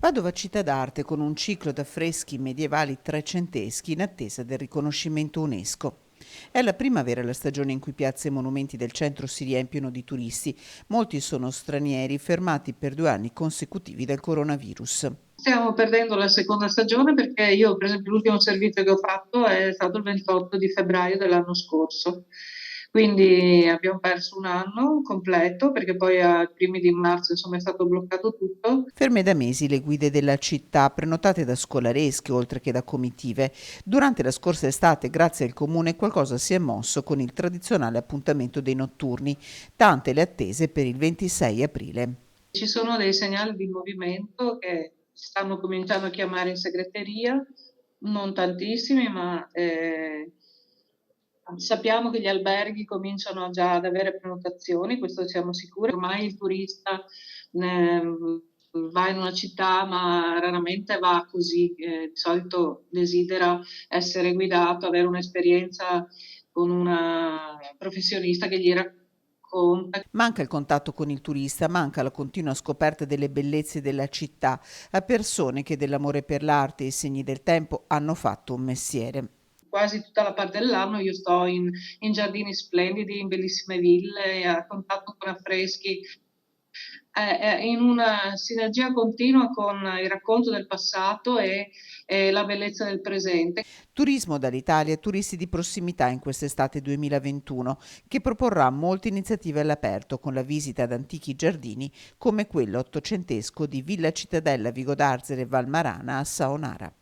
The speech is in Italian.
Padova città d'arte con un ciclo d'affreschi medievali trecenteschi in attesa del riconoscimento UNESCO. È la primavera la stagione in cui piazze e monumenti del centro si riempiono di turisti. Molti sono stranieri fermati per 2 anni consecutivi dal coronavirus. Stiamo perdendo la seconda stagione perché io, per esempio, l'ultimo servizio che ho fatto è stato il 28 di febbraio dell'anno scorso. Quindi abbiamo perso un anno completo perché poi ai primi di marzo, insomma, è stato bloccato tutto. Ferme da mesi le guide della città, prenotate da scolaresche oltre che da comitive. Durante la scorsa estate, grazie al comune, qualcosa si è mosso con il tradizionale appuntamento dei notturni, tante le attese per il 26 aprile. Ci sono dei segnali di movimento che stanno cominciando a chiamare in segreteria, non tantissimi, ma sappiamo che gli alberghi cominciano già ad avere prenotazioni, questo siamo sicuri. Ormai il turista va in una città, ma raramente va così. Di solito desidera essere guidato, avere un'esperienza con una professionista che gli racconta. Manca il contatto con il turista, manca la continua scoperta delle bellezze della città a persone che dell'amore per l'arte e i segni del tempo hanno fatto un mestiere. Quasi tutta la parte dell'anno io sto in giardini splendidi, in bellissime ville, a contatto con affreschi, in una sinergia continua con il racconto del passato e la bellezza del presente. Turismo dall'Italia, turisti di prossimità in quest'estate 2021, che proporrà molte iniziative all'aperto con la visita ad antichi giardini come quello ottocentesco di Villa Cittadella Vigo d'Arzere e Valmarana a Saonara.